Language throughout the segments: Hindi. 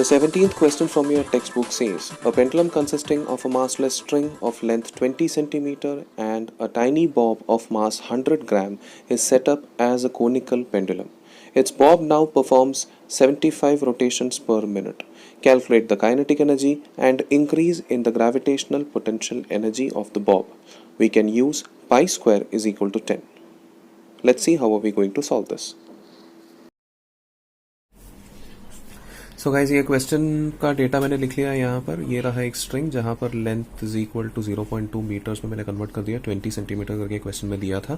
17th question from your textbook says, a pendulum consisting of a massless string of length 20 centimeter and a tiny bob of mass 100 gram is set up as a conical pendulum. Its bob now performs 75 rotations per minute. Calculate the kinetic energy and increase in the gravitational potential energy of the bob. We can use pi square is equal to 10. Let's see how are we going to solve this. So guys ये क्वेश्चन का डेटा मैंने लिख लिया है यहाँ पर. ये रहा एक स्ट्रिंग जहाँ पर length is equal to 0.2 metres में मैंने कन्वर्ट कर दिया. 20 सेंटीमीटर करके क्वेश्चन में दिया था.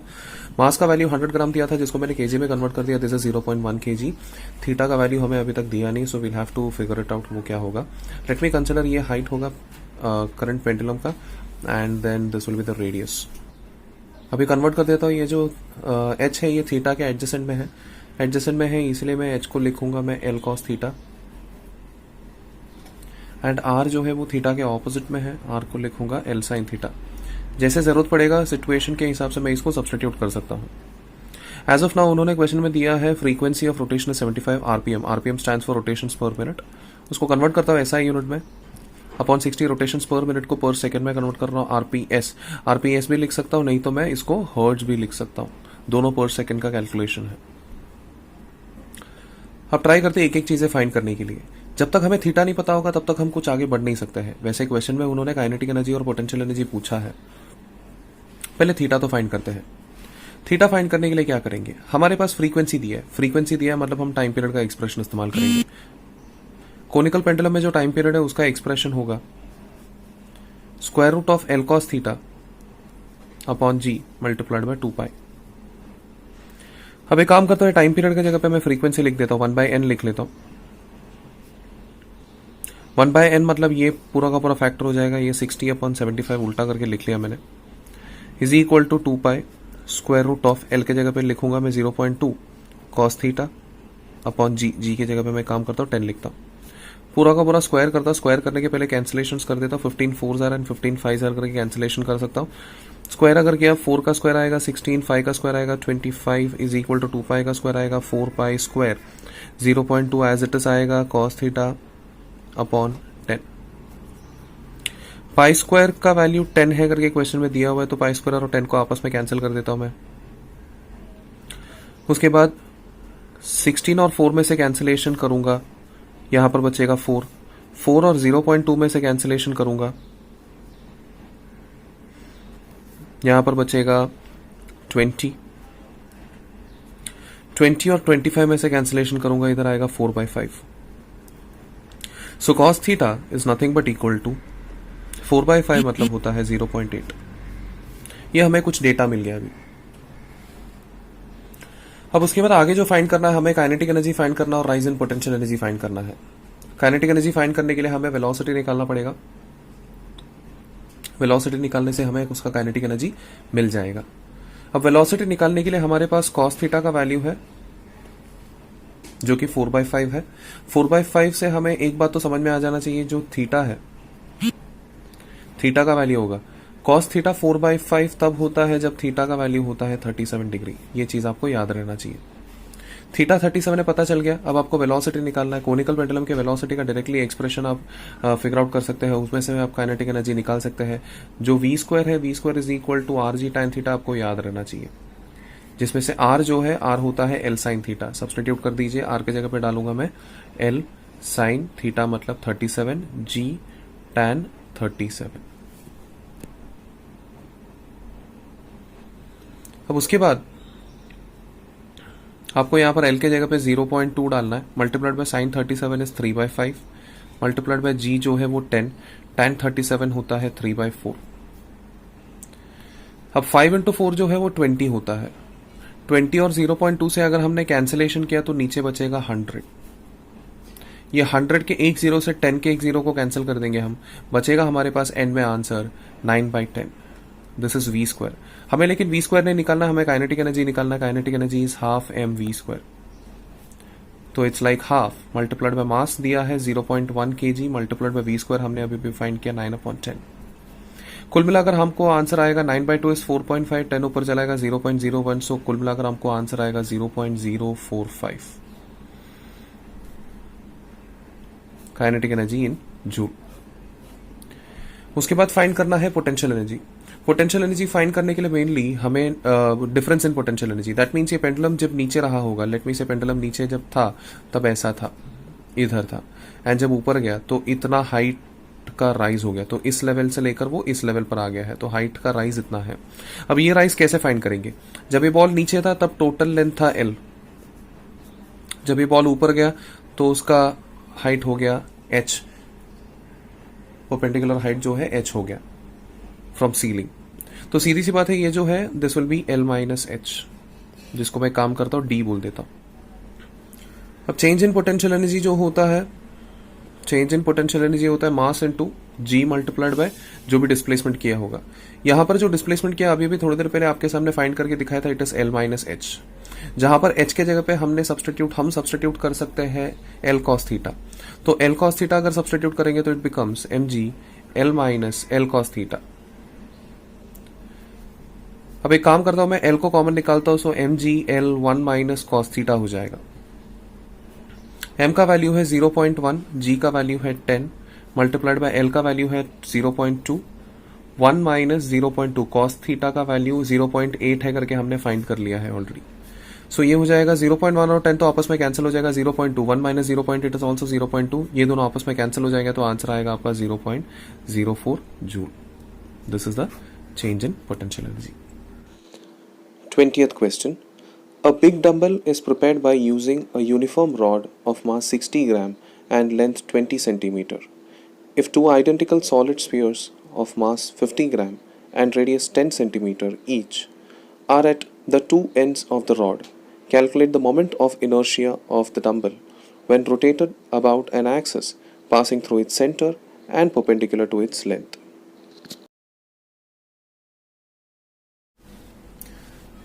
मास का वैल्यू 100 ग्राम दिया था जिसको मैंने केजी में कन्वर्ट कर दिया. This is 0.1 kg. थीटा का वैल्यू हमें अभी तक दिया नहीं, so we'll have to figure it out वो क्या होगा. लेट मी कंसिडर ये हाइट होगा करंट पेंडुलम का and then this will be the radius. अभी कन्वर्ट कर देता हूँ. ये जो एच है ये थीटा के एडजेसेंट में है. एडजेसेंट में है इसलिए मैं एच को लिखूंगा मैं L cos theta and R जो है वो थीटा के ऑपोजिट में है. आर को लिखूंगा एल साइन थीटा. जैसे जरूरत पड़ेगा सिचुएशन के हिसाब से मैं इसको सब्स्टिट्यूट कर सकता हूँ. एज ऑफ नाउ उन्होंने क्वेश्चन में दिया है frequency of rotation 75 RPM. RPM stands for rotations पर मिनट. उसको कन्वर्ट करता हूँ एसआई यूनिट में. अपॉन 60 रोटेशंस पर मिनट को पर सेकंड में कन्वर्ट कर रहा हूँ आरपीएस. आरपीएस भी लिख सकता हूँ, नहीं तो मैं इसको हर्ट्ज भी लिख सकता हूँ. दोनों पर सेकंड का कैलकुलेशन है. अब ट्राई करते हैं एक एक चीजें फाइंड करने के लिए. जब तक हमें थीटा नहीं पता होगा तब तक हम कुछ आगे बढ़ नहीं सकते हैं. वैसे क्वेश्चन में उन्होंने काइनेटिक एनर्जी और पोटेंशियल एनर्जी पूछा है. पहले थीटा तो फाइंड करते हैं. थीटा फाइंड करने के लिए क्या करेंगे, हमारे पास फ्रीक्वेंसी दिया है. फ्रीक्वेंसी दिया है मतलब हम टाइम पीरियड का एक्सप्रेशन इस्तेमाल करेंगे. कोनिकल पेंडुलम में जो टाइम पीरियड है उसका एक्सप्रेशन होगा square root of L cos theta upon G multiplied by 2 pi. अब एक काम करता है, टाइम पीरियड की जगह पे मैं फ्रीक्वेंसी लिख देता हूं. 1/n लिख लेता हूं. 1/n मतलब ये पूरा का पूरा फैक्टर हो जाएगा. ये 60/75 उल्टा करके लिख लिया मैंने. Is equal to 2 pi square root of L के जगह पे लिखूंगा मैं 0.2 cos theta upon G. G की जगह पे मैं काम करता हूँ 10 लिखता हूँ. पूरा का पूरा स्क्वायर करता. स्क्वायर करने के पहले कैंसिलेशन कर देता हूँ. 15 4 एंड 15 5 करके कैंसिलेशन कर सकता हूँ. स्क्वायर अगर किया 4 का स्क्वायर आएगा 16, 5 का स्क्वायर आएगा 25 इज इक्वल टू 2 पाई का स्क्वायर आएगा 4 pi square. 0.2 as it is आएगा cos theta upon 10. Pi square का वैल्यू 10 है करके क्वेश्चन में दिया हुआ है, तो पाई स्क्वायर और 10 को आपस में कैंसिल कर देता हूं मैं. उसके बाद 16 और 4 में से कैंसिलेशन करूंगा. यहां पर बचेगा 4. 4 और 0.2 में से कैंसिलेशन करूंगा. यहां पर बचेगा 20. 20 और 25 में से कैंसिलेशन करूंगा. इधर आएगा 4/5. So cos theta is nothing but equal to 4/5 मतलब होता है 0.8. ये हमें कुछ डेटा मिल गया अभी. अब उसके बाद आगे जो फाइंड करना है हमें काइनेटिक एनर्जी फाइंड करना और rise in potential energy find करना है. काइनेटिक एनर्जी फाइंड करने के लिए हमें वेलोसिटी निकालना पड़ेगा. वेलोसिटी निकालने से हमें उसका काइनेटिक एनर्जी मिल जाएगा. अब वेलोसिटी निकालने के लिए हमारे पास कॉस थीटा का वैल्यू है जो कि 4/5 है. 4/5 से हमें एक बात तो समझ में आ जाना चाहिए, जो थीटा है थीटा का वैल्यू होगा कॉस थीटा 4/5 तब होता है जब थीटा का वैल्यू होता है 37 डिग्री. ये चीज आपको याद रहना चाहिए. थीटा 37 है पता चल गया. अब आपको वेलोसिटी निकालना है. कोनिकल पेंडुलम के वेलोसिटी का डायरेक्टली एक्सप्रेशन आप फिगर आउट कर सकते हैं. उसमें से आप काइनेटिक एनर्जी निकाल सकते हैं. जो वी स्क्वायर है V square is equal to R G tan theta आपको याद रहना चाहिए, जिसमें से आर जो है आर होता है एल साइन थीटा. सब्स्टिट्यूट कर दीजिए. आर के जगह पे डालूंगा मैं एल साइन थीटा मतलब 37 जी टैन 37. अब उसके बाद आपको यहां पर एल के जगह पे 0.2 डालना है. Multiplied by sine 37 is 3/5 multiplied by g जो है वो 10. टैन 37 होता है 3/4. अब 5 इंटू 4 जो है वो 20 होता है. 20 और 0.2 से अगर हमने कैंसिलेशन किया तो नीचे बचेगा 100. ये 100 के एक जीरो से 10 के एक जीरो को कैंसिल कर देंगे हम. बचेगा हमारे पास एंड में answer 9/10. This is v square. हमें लेकिन वी स्क्वायर नहीं निकालना, हमें काइनेटिक एनर्जी निकालना. Kinetic energy is half m v square. तो it's like half multiplied by mass दिया है 0.1 kg multiplied by v square हमने अभी भी फाइंड किया 9/10. कुल मिलाकर हमको आंसर आएगा 9/2 इज 4.5. 10 ऊपर चलाएगा 0.01. सो कुल मिलाकर हमको आंसर आएगा 0.045. Kinetic energy in joule. उसके बाद फाइंड करना है potential energy. Potential energy find करने के लिए मेनली हमें difference in potential energy, that means ये पेंडुलम जब नीचे रहा होगा, लेट मी से पेंडुलम नीचे जब था तब ऐसा था, इधर था, एंड जब ऊपर गया तो इतना हाइट का राइज हो गया, तो इस लेवल से लेकर वो इस लेवल पर आ गया है, तो हाइट का राइज इतना है। अब ये राइज कैसे फाइंड करेंगे? जब ये बॉल नीचे था तब टोटल लेंथ था एल, जब ये बॉल ऊपर गया तो उसका हाइट हो गया एच, परपेंडिकुलर हाइट जो है एच हो गया फ्रॉम सीलिंग। तो सीधी सी बात है, ये जो है this will B L minus H, जिसको मैं काम करता हूं डी बोल देता हूं। अब चेंज इन पोटेंशियल एनर्जी जो होता है, चेंज इन पोटेंशियल एनर्जी होता है mass into G multiplied by जो भी डिस्प्लेसमेंट किया होगा। यहां पर जो डिस्प्लेसमेंट किया अभी भी थोड़ी देर पहले आपके सामने फाइंड करके दिखाया था, it is L minus H, जहां पर एच के जगह पे हम सब्सटीट्यूट कर सकते हैं एल कॉस थीटा। तो एल कॉस थीटा अगर सब्सटीट्यूट करेंगे तो it becomes M ji L minus L cos theta. अब एक काम करता हूं, मैं एल को कॉमन निकालता हूं, सो एम जी एल 1 माइनस कॉस थीटा हो जाएगा। एम का वैल्यू है 0.1, जी का वैल्यू है 10 मल्टीप्लाइड बाय एल का वैल्यू है 0.2, 1 माइनस 0.2, कॉस थीटा का वैल्यू 0.8 है करके हमने फाइंड कर लिया है ऑलरेडी। सो ये हो जाएगा 0.1 और 10 तो आपस में कैंसिल हो जाएगा, 0.2, 1 माइनस 0.8 इज ऑल्सो 0.2, ये दोनों आपस में कैंसिल हो जाएगा, तो आंसर आएगा आपका 0.04 joule. This is the change in potential energy. 20th question. A big dumbbell is prepared by using a uniform rod of mass 60 gram and length 20 centimeter. If two identical solid spheres of mass 50 gram and radius 10 centimeter each are at the two ends of the rod, calculate the moment of inertia of the dumbbell when rotated about an axis passing through its center and perpendicular to its length.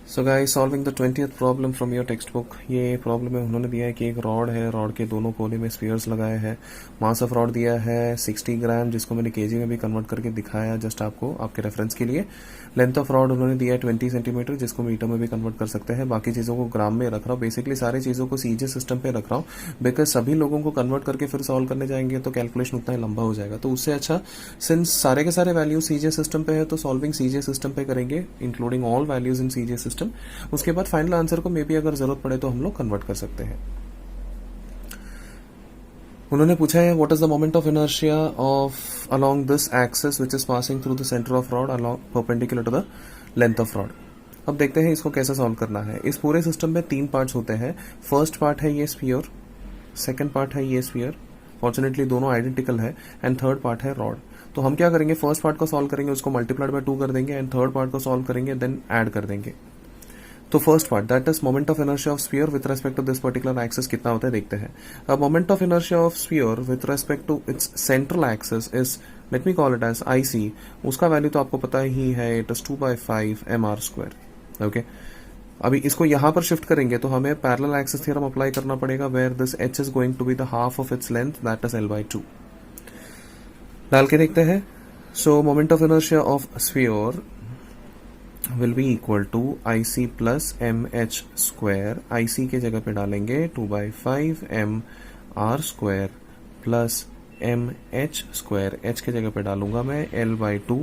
So guys, solving the 20th problem from your text book. ये प्रॉब्लम में उन्होंने दिया है कि एक रॉड है, रॉड के दोनों कोने में स्फीयर्स लगाए हैं, मास ऑफ रॉड दिया है 60 ग्राम, जिसको मैंने केजी में भी कन्वर्ट करके दिखाया जस्ट आपको आपके रेफरेंस के लिए। लेंथ ऑफ रॉड उन्होंने दिया है 20 सेंटीमीटर, जिसको मीटर में भी कन्वर्ट कर सकते हैं। बाकी चीज़ों को ग्राम में रख रहा हूँ, बेसिकली सारी चीज़ों को सीजे सिस्टम पे रख रहा हूँ, बिकॉज सभी लोगों को कन्वर्ट करके फिर सॉल्व करने जाएंगे तो कैलकुलेशन उतना ही लंबा हो जाएगा। तो उससे अच्छा सिंस सारे के सारे वैल्यू सीजे सिस्टम पे है तो सॉल्विंग सीजे सिस्टम पे करेंगे, including all values in CJ system. उसके बाद फाइनल आंसर को मे बी अगर जरूरत पड़े तो हम लोग कन्वर्ट कर सकते हैं। उन्होंने पूछा है what is the moment of inertia of along this axis which is passing through the centre of rod along perpendicular to the length of rod. अब देखते हैं इसको कैसे सॉल्व करना है। इस पूरे सिस्टम में 3 पार्ट्स होते हैं। फर्स्ट पार्ट है ये स्फीयर, सेकंड पार्ट है ये स्फीयर, फॉर्चुनेटली दोनों आइडेंटिकल है, एंड थर्ड पार्ट है रॉड। तो हम क्या करेंगे, फर्स्ट पार्ट को सॉल्व करेंगे, उसको मल्टीप्लाइड बाय 2 कर देंगे, एंड थर्ड पार्ट को सॉल्व करेंगे, देन ऐड कर देंगे। तो first part that is moment of inertia of sphere with respect to this particular axis कितना होता है देखते हैं। अब moment of inertia of sphere with respect to its central axis is, let me call it as IC। उसका वैल्यू तो आपको पता ही है, इट इज 2/5 mr²। ओके, अभी इसको यहां पर शिफ्ट करेंगे तो हमें पैरेलल एक्सिस थ्योरम अप्लाई करना पड़ेगा, where this h is going to be the half of its length, that is L/2। डाल के देखते हैं। So moment of inertia of sphere will be equal to IC plus mh square। IC के जगह पे डालेंगे 2/5 mr² plus mh square, h के जगह पे डालूंगा मैं L/2,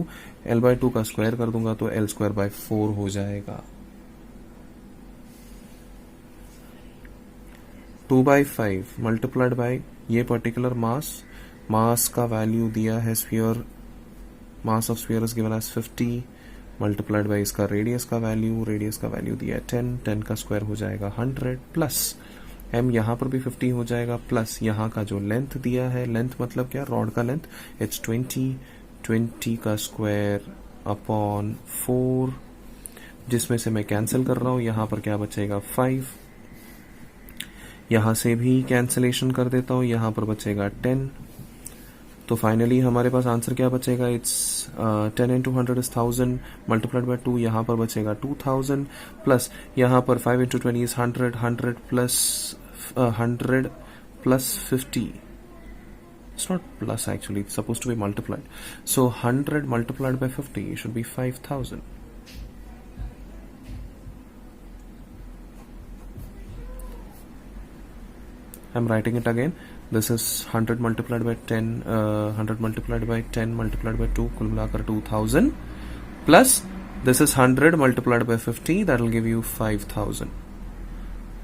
L/2 का स्क्वायर कर दूंगा तो L²/4 हो जाएगा। 2/5 मल्टीप्लाइड बाय ये पर्टिकुलर मास का वैल्यू दिया है sphere, mass of sphere is given as 50 multiplied by इसका रेडियस का वैल्यू दिया है 10 का स्क्वायर हो जाएगा 100 प्लस m यहाँ पर भी 50 हो जाएगा, प्लस यहाँ का जो लेंथ दिया है, लेंथ मतलब क्या, रॉड का लेंथ, it's 20 का स्क्वायर अपॉन 4, जिसमें से मैं कैंसिल कर रहा हूँ। यहाँ पर क्या बचेगा 5, यहाँ से भी कैंसिलेशन कर देता हूँ, यहाँ पर बचेगा 10। तो फाइनली हमारे पास आंसर क्या बचेगा, it's 10 into 100 is 1000 multiplied by 2, यहाँ पर बचेगा 2000 प्लस यहाँ पर 5 into 20 is 100 plus 50, it's not plus actually, it's supposed to be multiplied, so 100 multiplied by 50 should be 5000। I'm writing it again, this is 100 multiplied by 10, 100 multiplied by 10 multiplied by 2, कुल मिलाकर 2000, plus this is 100 multiplied by 50, that will give you 5000.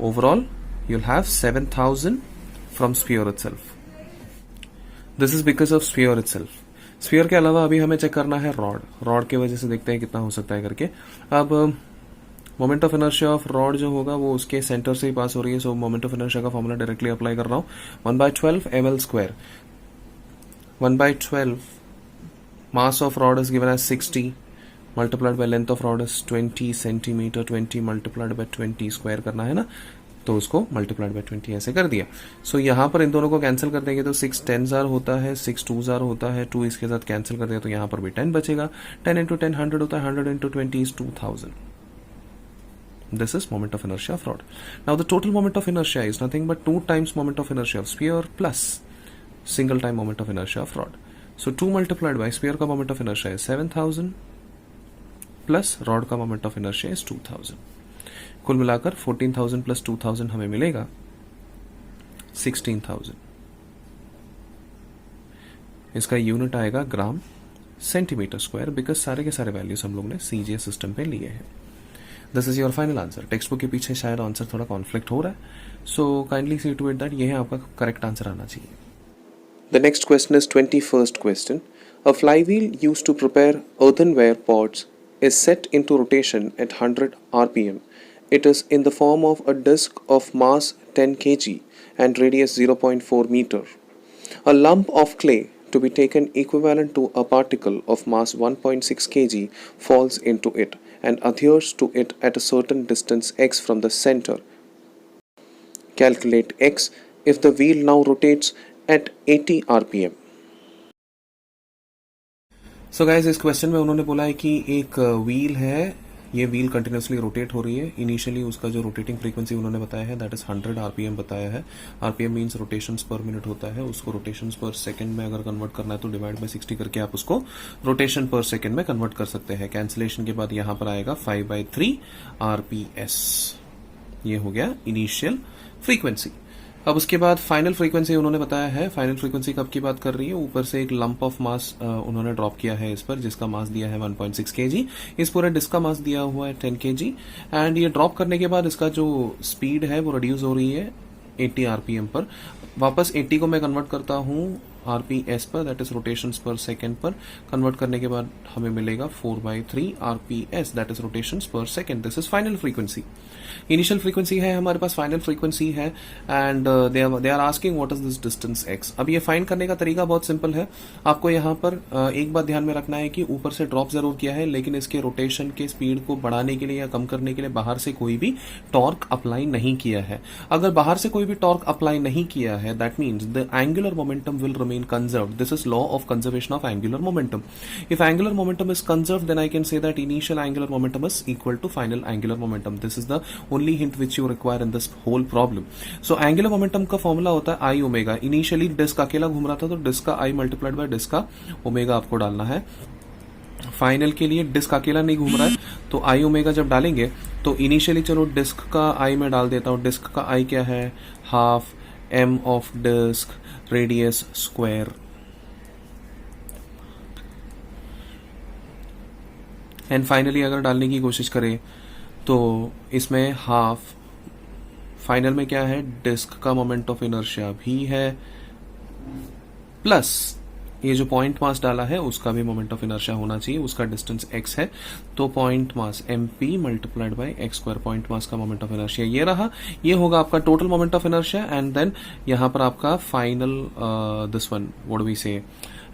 Overall you'll have 7000 from sphere itself. This is because of sphere itself. Sphere के अलावा अभी हमें चेक करना है रॉड की वजह से देखते हैं कितना हो सकता है करके. अब moment of inertia of rod जो होगा वो उसके सेंटर से ही पास हो रही है, सो मोमेंट ऑफ इनर्शिया का फॉर्मूला डायरेक्टली अप्लाई कर रहा हूं. 1/12 ml square. 1/12 mass of rod is given as 60 multiplied by length of rod is 20 centimeter. 20 multiplied by 20 square करना है ना, तो उसको multiplied by 20 ऐसे कर दिया. सो यहाँ पर इन दोनों को कैंसिल कर देंगे तो 6 10s होता है, 6 2s होता है, 2 इसके साथ कैंसिल कर दिया तो यहाँ पर भी 10 बचेगा. 10 into 10 100 होता है, 100 into 20 is 2000. This is moment of inertia of rod. Now the total moment of inertia is nothing but 2 times moment of inertia of sphere plus single time moment of inertia of rod. So 2 multiplied by sphere का moment of inertia is 7000 plus rod का मोमेंट ऑफ इनर्शिया इज 2000. कुल मिलाकर 14000 प्लस 2000 हमें मिलेगा 16000. इसका यूनिट आएगा ग्राम सेंटीमीटर स्क्वायर, बिकॉज सारे के सारे वैल्यूज हम लोग ने सीजीएस सिस्टम पे लिए हैं. This is your final answer. Text book के पीछे शायद आंसर थोड़ा कॉन्फ्लिक्ट हो रहा है, so kindly see to it that ये है आपका करेक्ट आंसर आना चाहिए. The next question is 21st question. A flywheel used to prepare earthenware pots is set into rotation at 100 rpm. It is in the form of a disc of mass 10 kg and radius 0.4 meter. A lump of clay to be taken equivalent to a particle of mass 1.6 kg falls into it and adheres to it at a certain distance x from the center. Calculate x if the wheel now rotates at 80 rpm. So guys, इस क्वेश्चन में उन्होंने बोला है कि एक व्हील है, ये व्हील कंटिन्यूसली रोटेट हो रही है. इनिशियली उसका जो रोटेटिंग फ्रीक्वेंसी उन्होंने बताया है दैट इज 100 आरपीएम बताया है. आरपीएम मींस रोटेशंस पर मिनट होता है, उसको रोटेशंस पर सेकंड में अगर कन्वर्ट करना है तो डिवाइड बाय 60 करके आप उसको रोटेशन पर सेकंड में कन्वर्ट कर सकते हैं. कैंसिलेशन के बाद यहां पर आएगा 5/3 आरपीएस. ये हो गया इनिशियल फ्रीक्वेंसी. अब उसके बाद फाइनल फ्रीक्वेंसी उन्होंने बताया है. फाइनल फ्रीक्वेंसी कब की बात कर रही है? ऊपर से एक लंप ऑफ मास उन्होंने ड्रॉप किया है इस पर, जिसका मास दिया है 1.6 kg. इस पूरे डिस्क का मास दिया हुआ है 10 kg. एंड ये ड्रॉप करने के बाद इसका जो स्पीड है वो रिड्यूस हो रही है 80 आरपीएम पर. वापस 80 को मैं कन्वर्ट करता हूं आरपीएस पर, that is rotations per second पर. कन्वर्ट करने के बाद हमें मिलेगा 4/3 RPS, that is rotations per second. This is final frequency. Initial frequency है हमारे पास, फाइनल फ्रीक्वेंसी है, and they are asking what is this distance X. अब ये फाइंड करने का तरीका बहुत सिंपल है. आपको यहाँ पर एक बात ध्यान में रखना है कि ऊपर से ड्रॉप जरूर किया है, लेकिन इसके रोटेशन के स्पीड को बढ़ाने के लिए या कम करने के लिए बाहर से कोई भी टॉर्क अप्लाई नहीं किया है. अगर बाहर से कोई भी टॉर्क अप्लाई नहीं किया है, that means the angular momentum will remain conserved. This is law of conservation of angular momentum. If angular momentum is conserved, then I can say that initial angular momentum is equal to final angular momentum. This is the only hint which you require in this whole problem. So angular momentum का फॉर्मूला होता है आई ओमेगा. इनिशियली डिस्क अकेला घूम रहा था तो डिस्क का आई मल्टीप्लाइड बाय डिस्क का ओमेगा आपको डालना है. फाइनल के लिए डिस्क अकेला नहीं घूम रहा है तो आई ओमेगा जब डालेंगे तो इनिशियली चलो डिस्क का आई में डाल देता हूं. डिस्क का आई क्या है? Half M of disc radius square. And finally अगर डालने की कोशिश करें तो इसमें हाफ, फाइनल में क्या है? डिस्क का मोमेंट ऑफ इनर्शिया भी है, प्लस ये जो पॉइंट मास डाला है उसका भी मोमेंट ऑफ इनर्शिया होना चाहिए. उसका डिस्टेंस x है तो point mass mp multiplied by x square. Point mass का मोमेंट ऑफ इनर्शिया ये रहा. ये होगा आपका total moment of inertia. And then यहां पर आपका final this one what we say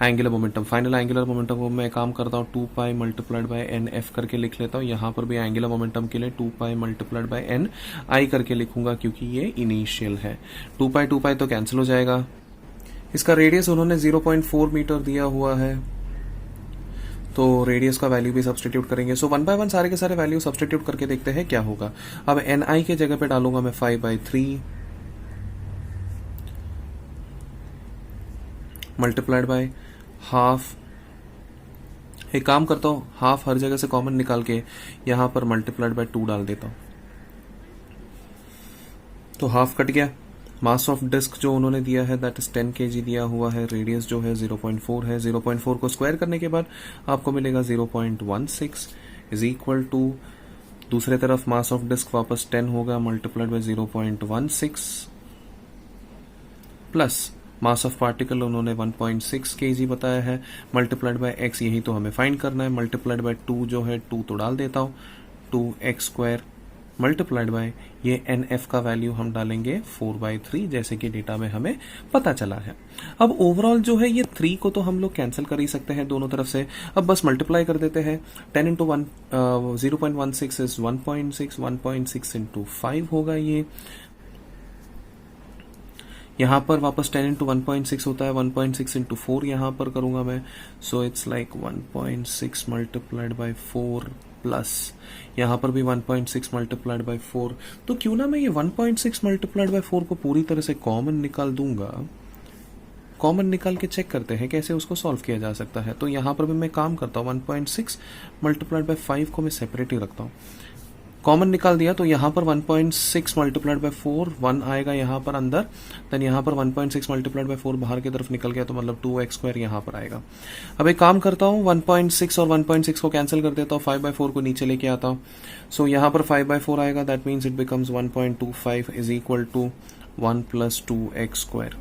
angular momentum. Final angular momentum को मैं काम करता हूँ 2 pi multiplied by n f करके लिख लेता हूँ. यहां पर भी एंगुलर मोमेंटम के लिए 2 पाई मल्टीप्लाइड बाय एन आई करके लिखूंगा क्योंकि ये इनिशियल है. 2 पाई तो कैंसिल हो जाएगा. इसका रेडियस उन्होंने 0.4 मीटर दिया हुआ है तो रेडियस का वैल्यू भी सब्सटीट्यूट करेंगे. सो 1 बाय 1 सारे के सारे वैल्यू सब्सटीट्यूट करके देखते हैं क्या होगा. अब एन आई के जगह पे डालूंगा मैं 5/3 मल्टीप्लाइड बाय हाफ. एक काम करता हूं, हाफ हर जगह से कॉमन निकाल के यहां पर मल्टीप्लाइड बाय 2 डाल देता हूं. तो हाफ कट गया, मास ऑफ डिस्क जो उन्होंने दिया है दैट इज 10 kg दिया हुआ है, रेडियस जो है 0.4 है, 0.4 को स्क्वायर करने के बाद आपको मिलेगा 0.16 इज इक्वल टू, दूसरे तरफ मास ऑफ डिस्क वापस 10 होगा multiplied by 0.16 plus mass of particle उन्होंने 1.6 kg बताया है मल्टीप्लाइड बाय x, यही तो हमें फाइंड करना है, मल्टीप्लाइड बाय 2 जो है 2 तो डाल देता हूं, 2x² मल्टीप्लाइड बाय ये NF का वैल्यू हम डालेंगे 4/3 जैसे कि डेटा में हमें पता चला है। अब ओवरऑल जो है ये 3 को तो हम लोग कैंसिल कर ही सकते हैं दोनों तरफ से, अब बस मल्टीप्लाई कर देते हैं। 10 इंटू 0.16 इज 1.6, 1.6 इंटू 5 होगा ये, यहां पर वापस 10 इंटू 1.6 होता है, 1.6 इंटू 4 यहां पर करूंगा मैं, so it's like 1.6 multiplied by 4 plus यहां पर भी 1.6 मल्टीप्लाइड बाय 4, तो क्यों ना मैं ये 1.6 मल्टीप्लाइड बाय 4 को पूरी तरह से कॉमन निकाल दूंगा। कॉमन निकाल के चेक करते हैं कैसे उसको सॉल्व किया जा सकता है। तो यहां पर भी मैं काम करता हूं, 1.6 मल्टीप्लाइड बाय 5 को मैं सेपरेट ही रखता हूं, कॉमन निकाल दिया तो यहां पर 1.6 मल्टीप्लाइड बाय 4 1 आएगा यहां पर अंदर, देन यहां पर 1.6 मल्टीप्लाइड बाय 4 बाहर की तरफ निकल गया तो मतलब 2x² यहां पर आएगा। अब एक काम करता हूं, 1.6 और 1.6 को कैंसिल कर देता हूं, 5/4 को नीचे लेके आता हूं, सो यहां पर 5/4 आएगा, that means it becomes 1.25 is equal to 1 plus 2x²।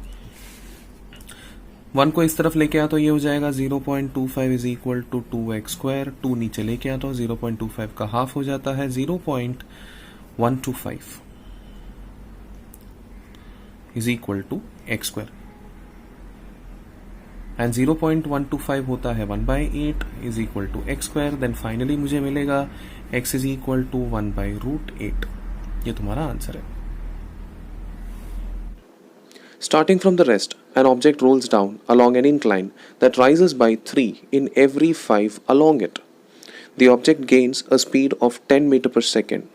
1 को इस तरफ लेके आता तो ये हो जाएगा 0.25 इज इक्वल टू 2x², 2 नीचे लेके आता हूं, 0.25 का हाफ हो जाता है 0.125 is equal to x², and 0.125 होता है 1/8 is equal to x², then finally मुझे मिलेगा x इज इक्वल टू 1/√8। ये तुम्हारा आंसर है। Starting from the rest, an object rolls down along an incline that rises by 3 in every 5 along it. The object gains a speed of 10 meter per second,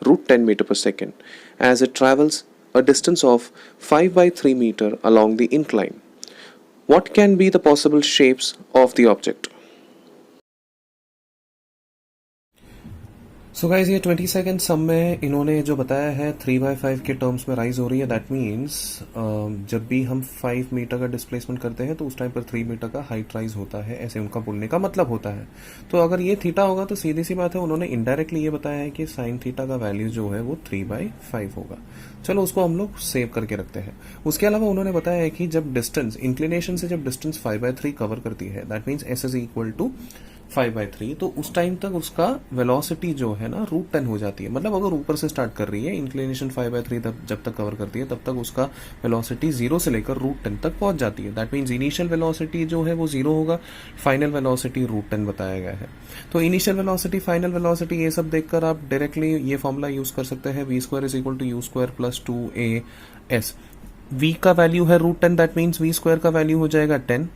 √10 meter per second, as it travels a distance of 5/3 meter along the incline. What can be the possible shapes of the object? So guys ये 20 सेकेंड सम में इन्होंने जो बताया है 3/5 के टर्म्स में राइज हो रही है, दैट मीन्स जब भी हम 5 मीटर का डिस्प्लेसमेंट करते हैं तो उस टाइम पर 3 मीटर का हाइट राइज होता है, ऐसे उनका बोलने का मतलब होता है। तो अगर ये थीटा होगा तो सीधी सी बात है, उन्होंने इनडायरेक्टली ये बताया है कि साइन थीटा का वैल्यू जो है वो 3/5 होगा। चलो उसको हम लोग सेव करके रखते हैं। उसके अलावा उन्होंने बताया है कि जब डिस्टेंस इंक्लिनेशन से जब डिस्टेंस 5/3 कवर करती है, that means s is equal to 5/3, तो उस टाइम तक उसका वेलोसिटी जो है ना √10 हो जाती है। मतलब अगर ऊपर से स्टार्ट कर रही है, इंक्लिनेशन 5/3 जब तक कवर करती है तब तक उसका वेलोसिटी 0 से लेकर √10 तक पहुंच जाती है। दैट मीन्स इनिशियल वेलोसिटी जो है वो 0 होगा, फाइनल वेलोसिटी √10 बताया गया है। तो इनिशियल वेलोसिटी, फाइनल वेलोसिटी ये सब देखकर आप डायरेक्टली ये फॉर्मूला यूज कर सकते हैं, v² is equal to u² plus 2as। v का वैल्यू है √10, दैट मीन्स v² का वैल्यू हो जाएगा 10,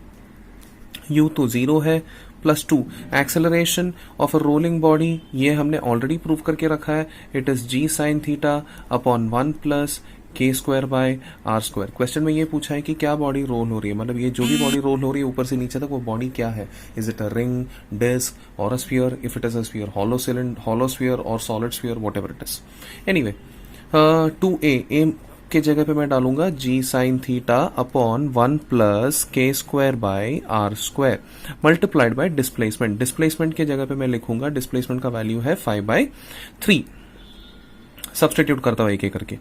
u तो 0 है, plus 2 acceleration of a rolling body, ये हमने ऑलरेडी प्रूव करके रखा है, it is g sin theta upon 1 plus k² by r²। Question में ये पूछा है कि क्या बॉडी रोल हो रही है, मतलब ये जो भी बॉडी रोल हो रही है ऊपर से नीचे तक, वो बॉडी क्या है, is it a ring, disc और a sphere, if it is a sphere, hollow sphere और solid sphere, whatever it is. Anyway 2a के जगह पे मैं डालूंगा g sin theta upon 1 plus k² by r² multiplied by displacement. Displacement के जगह पे मैं लिखूंगा, डिस्प्लेसमेंट का वैल्यू है 5/3। सब्सटीट्यूट करता हूं एक एक करके।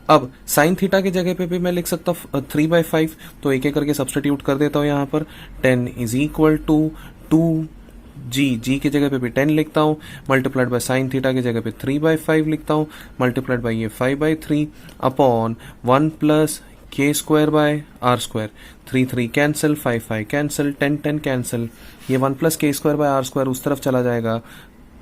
अब साइन थीटा की जगह पे भी मैं लिख सकता हूं 3/5, तो एक एक करके सब्सटीट्यूट कर देता हूं यहां पर। 10 इज इक्वल टू 2g की जगह पे भी 10 लिखता हूं, मल्टीप्लाइड बाय साइन थीटा की जगह पे 3/5 लिखता हूं, मल्टीप्लाइड बाय ये 5/3 upon 1 plus k² by r²। 3 cancel, 5 cancel, 10 cancel, ये 1 प्लस k² बाय r² उस तरफ चला जाएगा,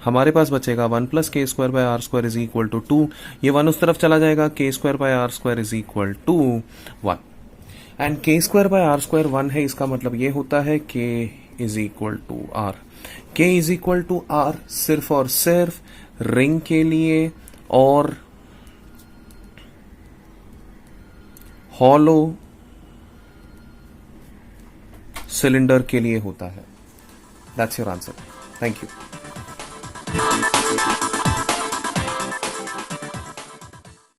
हमारे पास बचेगा 1 plus k² by r² is equal to 2, ये 1 उस तरफ चला जाएगा, k² by r² is equal to 1, and k² by r² 1 है, इसका मतलब ये होता है k is equal to r। k is equal to r सिर्फ और सिर्फ रिंग के लिए और हॉलो सिलेंडर के लिए होता है। That's your answer. Thank you.